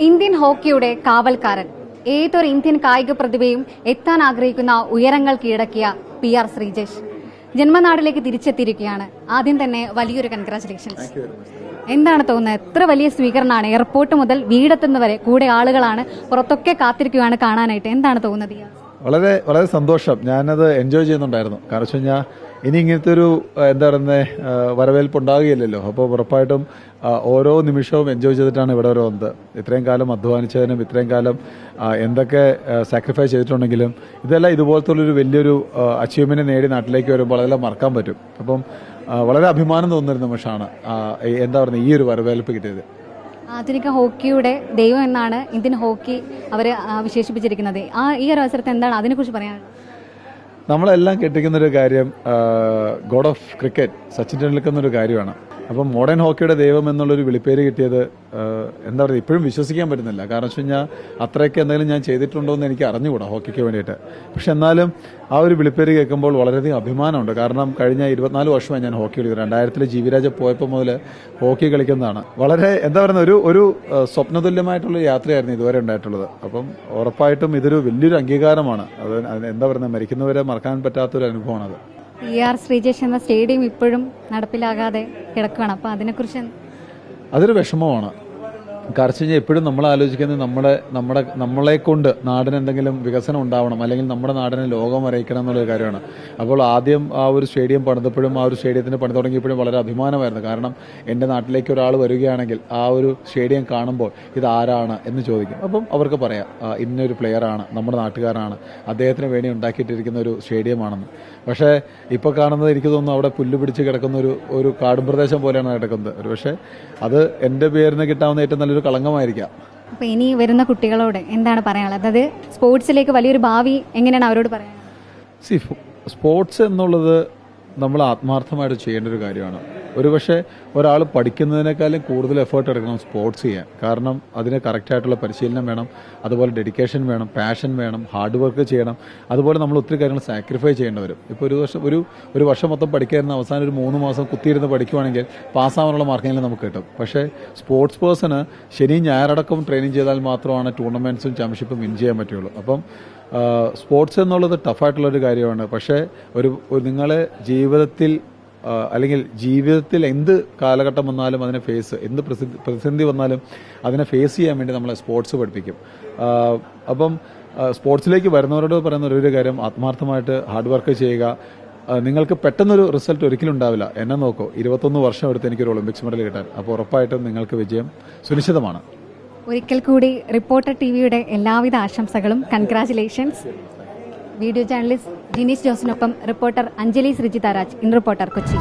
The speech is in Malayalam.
ഇന്ത്യൻ ഹോക്കിയുടെ കാവൽക്കാരൻ, ഏതൊരു ഇന്ത്യൻ കായിക പ്രതിഭയും എത്താൻ ആഗ്രഹിക്കുന്ന ഉയരങ്ങൾ കീഴടക്കിയ PR ശ്രീജേഷ് ജന്മനാടിലേക്ക് തിരിച്ചെത്തിയിരിക്കുകയാണ്. ആദ്യം തന്നെ വലിയൊരു കൺഗ്രാറ്റുലേഷൻസ്. എന്താണ് തോന്നുന്നത്? എത്ര വലിയ സ്വീകരണമാണ്, എയർപോർട്ട് മുതൽ വീടെത്തുന്നവരെ കൂടെ ആളുകളാണ്, പുറത്തൊക്കെ കാത്തിരിക്കുകയാണ് കാണാനായിട്ട്. എന്താണ് തോന്നുന്നത്? വളരെ വളരെ സന്തോഷം. ഞാനത് എൻജോയ് ചെയ്യുന്നുണ്ടായിരുന്നു. കാരണം വെച്ച് കഴിഞ്ഞാൽ ഇനി ഇങ്ങനത്തെ ഒരു എന്താ പറയുന്നത് വരവേൽപ്പ് ഉണ്ടാകുകയില്ലല്ലോ. അപ്പോൾ ഉറപ്പായിട്ടും ഓരോ നിമിഷവും എൻജോയ് ചെയ്തിട്ടാണ് ഇവിടെ വരെ വന്നത്. ഇത്രയും കാലം അധ്വാനിച്ചതിനും ഇത്രയും കാലം എന്തൊക്കെ സാക്രിഫൈസ് ചെയ്തിട്ടുണ്ടെങ്കിലും ഇതെല്ലാം ഇതുപോലത്തുള്ളൊരു വലിയൊരു അച്ചീവ്മെന്റ് നേടി നാട്ടിലേക്ക് വരുമ്പോൾ അതെല്ലാം മറക്കാൻ പറ്റും. അപ്പം വളരെ അഭിമാനം തോന്നുന്നൊരു നിമിഷമാണ് എന്താ പറയുക ഈ ഒരു വരവേൽപ്പ് കിട്ടിയത്. ആധുനിക ഹോക്കിയുടെ ദൈവം എന്നാണ് ഇന്ത്യൻ ഹോക്കി അവരെ വിശേഷിപ്പിച്ചിരിക്കുന്നത്. ഈ ഒരു അവസരത്തിൽ എന്താണ് അതിനെക്കുറിച്ച് പറയാനുള്ളത്? നമ്മളെല്ലാം കേട്ടിരിക്കുന്നൊരു കാര്യം God of cricket Sachin Tendulkar എന്നൊരു കാര്യമാണ്. അപ്പം മോഡേൺ ഹോക്കിയുടെ ദൈവം എന്നുള്ളൊരു വിളിപ്പേര് കിട്ടിയത് എന്താ പറയുക, ഇപ്പോഴും വിശ്വസിക്കാൻ പറ്റുന്നില്ല. കാരണം വെച്ച് കഴിഞ്ഞാൽ അത്രയ്ക്ക് എന്തെങ്കിലും ഞാൻ ചെയ്തിട്ടുണ്ടോ എന്ന് എനിക്ക് അറിഞ്ഞുകൂടാ ഹോക്കിക്ക് വേണ്ടിയിട്ട്. പക്ഷെ എന്നാലും ആ ഒരു വിളിപ്പേര് കേൾക്കുമ്പോൾ വളരെയധികം അഭിമാനമുണ്ട്. കാരണം കഴിഞ്ഞ 24 വർഷമായി ഞാൻ ഹോക്കി കളിക്കുന്നത്. 2000 ജീവിരാജ പോയപ്പോൾ മുതൽ ഹോക്കി കളിക്കുന്നതാണ്. വളരെ എന്താ പറയുന്നത് ഒരു സ്വപ്നതുല്യമായിട്ടുള്ള യാത്രയായിരുന്നു ഇതുവരെ ഉണ്ടായിട്ടുള്ളത്. അപ്പം ഉറപ്പായിട്ടും ഇതൊരു വലിയൊരു അംഗീകാരമാണ്. അത് എന്താ പറയുന്നത്, മരിക്കുന്നവരെ മറക്കാൻ പറ്റാത്തൊരു അനുഭവമാണത്. PR ശ്രീജേഷ് എന്ന സ്റ്റേഡിയം ഇപ്പോഴും നടപ്പിലാകാതെ കിടക്കുകയാണ്. അപ്പോൾ അതിനെക്കുറിച്ച് അതൊരു വിഷമമാണ്. കാരണം കഴിഞ്ഞാൽ എപ്പോഴും നമ്മൾ ആലോചിക്കുന്നത് നമ്മളെ കൊണ്ട് നാടിന് എന്തെങ്കിലും വികസനം ഉണ്ടാവണം, അല്ലെങ്കിൽ നമ്മുടെ നാടിനെ ലോകം അറിയിക്കണം എന്നുള്ളൊരു കാര്യമാണ്. അപ്പോൾ ആദ്യം ആ ഒരു സ്റ്റേഡിയം പണിതപ്പോഴും ആ ഒരു സ്റ്റേഡിയത്തിന് പണി തുടങ്ങിയപ്പോഴും വളരെ അഭിമാനമായിരുന്നു. കാരണം എൻ്റെ നാട്ടിലേക്ക് ഒരാൾ വരികയാണെങ്കിൽ ആ ഒരു സ്റ്റേഡിയം കാണുമ്പോൾ ഇത് ആരാണ് എന്ന് ചോദിക്കും. അപ്പം അവർക്ക് പറയാം ഇന്നൊരു പ്ലെയറാണ്, നമ്മുടെ നാട്ടുകാരാണ്, അദ്ദേഹത്തിന് വേണ്ടി ഉണ്ടാക്കിയിട്ടിരിക്കുന്ന ഒരു സ്റ്റേഡിയമാണെന്ന്. പക്ഷേ ഇപ്പോൾ കാണുന്നത് എനിക്ക് തോന്നുന്നു അവിടെ പുല്ല് പിടിച്ച് കിടക്കുന്ന ഒരു കാടും പ്രദേശം പോലെയാണ് കിടക്കുന്നത്. ഒരു പക്ഷേ അത് എൻ്റെ പേരിന് കിട്ടാവുന്ന ഏറ്റവും നല്ലൊരു കളങ്കമായിരിക്കാം. അപ്പോൾ ഇനി വരുന്ന കുട്ടികളോട് എന്താണ് പറയാനുള്ളത്? അതായത് സ്പോർട്സിലേക്ക് വലിയൊരു ഭാവി എങ്ങനെയാണ് അവരോട് പറയാനുള്ളത്? സ്പോർട്സ് എന്നുള്ളത് നമ്മൾ ആത്മാർത്ഥമായിട്ട് ചെയ്യേണ്ട ഒരു കാര്യമാണ്. ഒരുപക്ഷെ ഒരാൾ പഠിക്കുന്നതിനേക്കാളും കൂടുതൽ എഫേർട്ട് എടുക്കണം സ്പോർട്സ് ചെയ്യാൻ. കാരണം അതിന് കറക്റ്റായിട്ടുള്ള പരിശീലനം വേണം, അതുപോലെ ഡെഡിക്കേഷൻ വേണം, പാഷൻ വേണം, ഹാർഡ് വർക്ക് ചെയ്യണം. അതുപോലെ നമ്മൾ ഒത്തിരി കാര്യങ്ങൾ സാക്രിഫൈ ചെയ്യേണ്ടി വരും. ഇപ്പോൾ ഒരു വർഷം മൊത്തം പഠിക്കാതിരുന്ന അവസാനം ഒരു 3 മാസം കുത്തിയിരുന്ന് പഠിക്കുവാണെങ്കിൽ പാസ്സാവാനുള്ള മാർക്കെങ്കിലും നമുക്ക് കിട്ടും. പക്ഷേ സ്പോർട്സ് പേഴ്സണ് ശനിയും ഞായറടക്കം ട്രെയിനിങ് ചെയ്താൽ മാത്രമാണ് ടൂർണമെൻറ്റ്സും ചാമ്പ്യൻഷിപ്പും വിൻ ചെയ്യാൻ പറ്റുള്ളൂ. അപ്പം സ്പോർട്സ് എന്നുള്ളത് ടഫായിട്ടുള്ളൊരു കാര്യമാണ്. പക്ഷേ നിങ്ങളെ ജീവിതത്തിൽ അല്ലെങ്കിൽ ജീവിതത്തിൽ എന്ത് കാലഘട്ടം വന്നാലും അതിനെ എന്ത് പ്രതിസന്ധി വന്നാലും അതിനെ ഫേസ് ചെയ്യാൻ വേണ്ടി നമ്മളെ സ്പോർട്സ് പഠിപ്പിക്കും. അപ്പം സ്പോർട്സിലേക്ക് വരുന്നവരോട് പറയുന്ന ഒരു കാര്യം, ആത്മാർത്ഥമായിട്ട് ഹാർഡ് വർക്ക് ചെയ്യുക. നിങ്ങൾക്ക് പെട്ടെന്നൊരു റിസൾട്ട് ഒരിക്കലും ഉണ്ടാവില്ല. എന്നെ നോക്കൂ, 21 വർഷം എടുത്ത് എനിക്കൊരു ഒളിമ്പിക്സ് മെഡൽ കിട്ടാൻ. അപ്പോൾ ഉറപ്പായിട്ടും നിങ്ങൾക്ക് വിജയം സുനിശ്ചിതമാണ്. ഒരിക്കൽ കൂടി റിപ്പോർട്ടർ TVയുടെ എല്ലാവിധ ആശംസകളും. കൺഗ്രാറ്റുലേഷൻസ്. വീഡിയോ ജേർണലിസ്റ്റ് ജിനീഷ് ജോസിനൊപ്പം reporter Anjali Sreejitha Raj, in reporter, Kochi.